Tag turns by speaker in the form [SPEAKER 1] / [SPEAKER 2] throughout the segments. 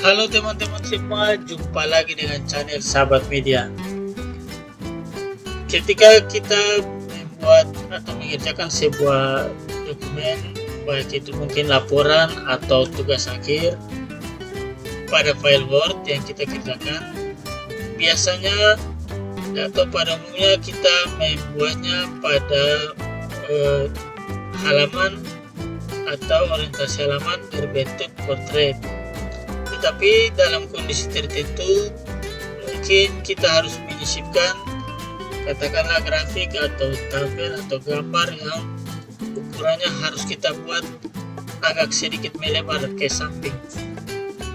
[SPEAKER 1] Halo teman-teman semua, jumpa lagi dengan channel Sahabat Media. Ketika kita membuat atau mengerjakan sebuah dokumen, baik itu mungkin laporan atau tugas akhir pada file Word yang kita kerjakan, biasanya atau pada umumnya kita membuatnya pada halaman atau orientasi halaman berbentuk portrait. Tetapi dalam kondisi tertentu mungkin kita harus menyisipkan katakanlah grafik atau tabel atau gambar yang ukurannya harus kita buat agak sedikit melebar ke samping.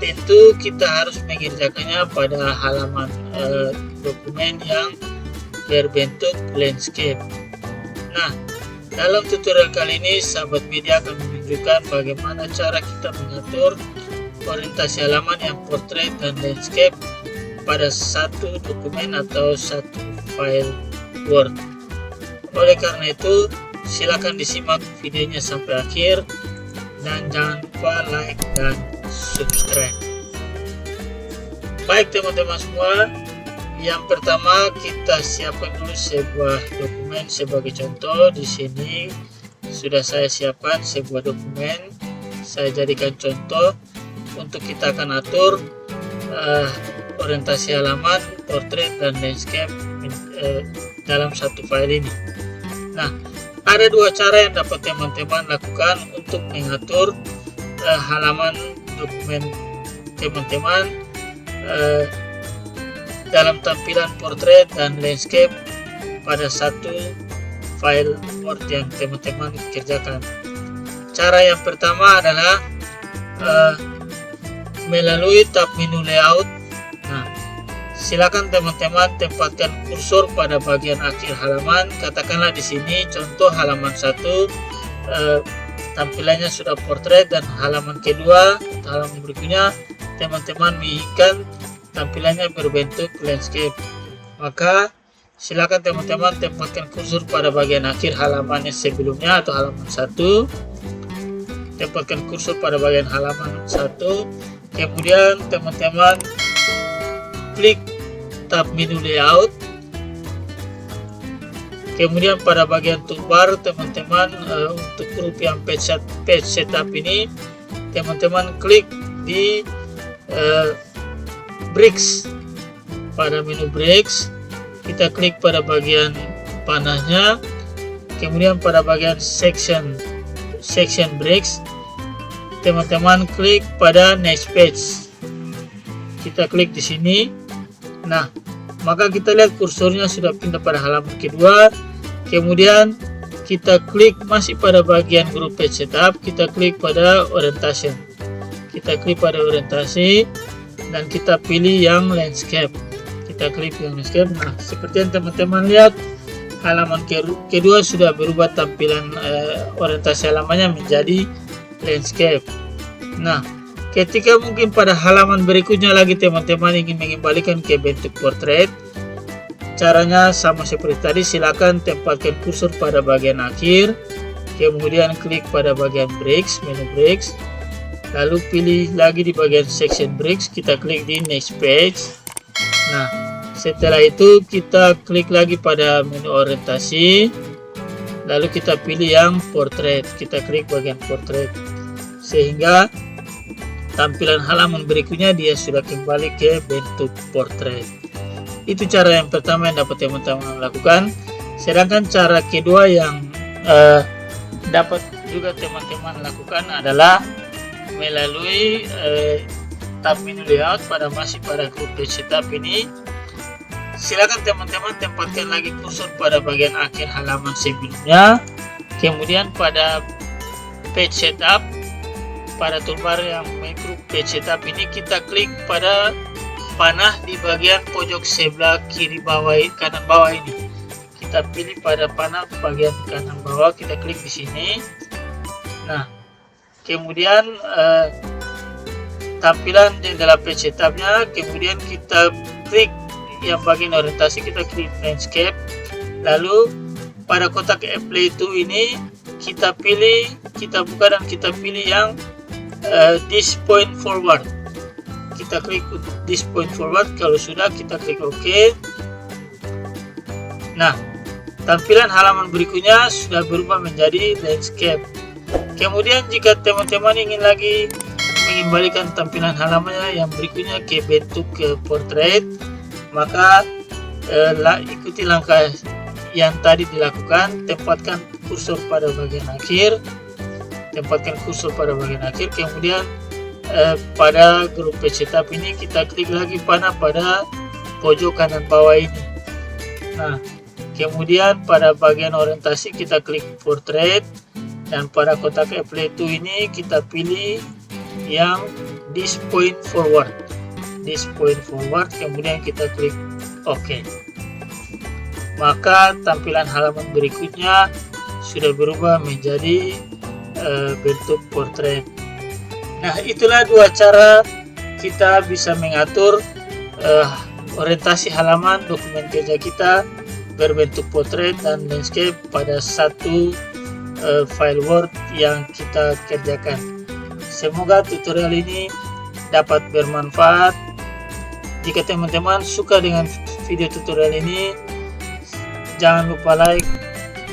[SPEAKER 1] Tentu kita harus mengerjakannya pada halaman dokumen yang berbentuk landscape. Nah, dalam tutorial kali ini Sahabat Media akan menunjukkan bagaimana cara kita mengatur orientasi halaman yang portrait dan landscape pada satu dokumen atau satu file Word. Oleh karena itu, silakan disimak videonya sampai akhir dan jangan lupa like dan subscribe. Baik teman-teman semua, yang pertama kita siapkan dulu sebuah dokumen sebagai contoh. Di sini sudah saya siapkan sebuah dokumen, saya jadikan contoh untuk kita akan atur orientasi halaman, portrait dan landscape dalam satu file ini. Nah, ada dua cara yang dapat teman-teman lakukan untuk mengatur halaman dokumen teman-teman dalam tampilan portrait dan landscape pada satu file Word yang teman-teman kerjakan. Cara yang pertama adalah melalui tab menu layout. Nah, silakan teman-teman tempatkan kursor pada bagian akhir halaman. Katakanlah di sini contoh halaman 1 tampilannya sudah portrait, dan halaman kedua atau halaman berikutnya teman-teman menginginkan tampilannya berbentuk landscape. Maka silakan teman-teman tempatkan kursor pada bagian akhir halaman yang sebelumnya atau halaman 1. Tempatkan kursor pada bagian halaman 1. Kemudian teman-teman klik tab menu layout. Kemudian pada bagian toolbar teman-teman untuk grup yang page setup ini teman-teman klik di bricks. Pada menu bricks kita klik pada bagian panahnya. Kemudian pada bagian section bricks teman-teman klik pada next page. Kita klik di sini. Nah, maka kita lihat kursornya sudah pindah pada halaman kedua. Kemudian kita klik masih pada bagian grup page setup, kita klik pada orientation. Kita klik pada orientasi dan kita pilih yang landscape. Kita klik yang landscape. Nah, seperti yang teman-teman lihat, halaman kedua sudah berubah tampilan orientasi halamannya menjadi landscape. Nah, ketika mungkin pada halaman berikutnya lagi teman-teman ingin mengembalikan ke bentuk portrait, caranya sama seperti tadi. Silakan tempatkan kursor pada bagian akhir, kemudian klik pada bagian bricks, menu bricks, lalu pilih lagi di bagian section bricks, kita klik di next page. Nah, setelah itu kita klik lagi pada menu orientasi, lalu kita pilih yang portrait, kita klik bagian portrait, sehingga tampilan halaman berikutnya dia sudah kembali ke bentuk portrait. Itu cara yang pertama yang dapat teman-teman lakukan. Sedangkan cara kedua yang dapat juga teman-teman lakukan adalah melalui tab menu layout masih pada grup page setup ini. Silakan teman-teman tempatkan lagi kursor pada bagian akhir halaman sebelumnya. Kemudian pada page setup, pada toolbar yang grup page setup ini kita klik pada panah di bagian pojok sebelah kiri bawah, kanan bawah ini. Kita pilih pada panah bagian kanan bawah, kita klik di sini. Nah, kemudian tampilan jendela page setupnya, kemudian kita klik yang bagian orientasi, kita klik landscape. Lalu pada kotak apply to ini kita pilih, kita buka dan kita pilih yang this point forward. kita klik this point forward. Kalau sudah, kita klik OK. Nah, tampilan halaman berikutnya sudah berubah menjadi landscape. Kemudian jika teman-teman ingin lagi mengembalikan tampilan halamannya yang berikutnya ke bentuk portrait, maka ikuti langkah yang tadi dilakukan. Tempatkan kursor pada bagian akhir, kemudian pada grup setup ini kita klik lagi panah pada pojok kanan bawah ini. Nah, kemudian pada bagian orientasi kita klik portrait, dan pada kotak apply to ini kita pilih yang this point forward, kemudian kita klik OK. Maka tampilan halaman berikutnya sudah berubah menjadi bentuk portrait. Nah, itulah dua cara kita bisa mengatur orientasi halaman dokumen kerja kita berbentuk portrait dan landscape pada satu file Word yang kita kerjakan. Semoga tutorial ini dapat bermanfaat. Jika teman-teman suka dengan video tutorial ini, jangan lupa like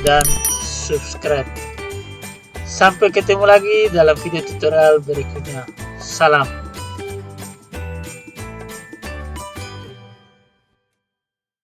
[SPEAKER 1] dan subscribe. Sampai ketemu lagi dalam video tutorial berikutnya. Salam.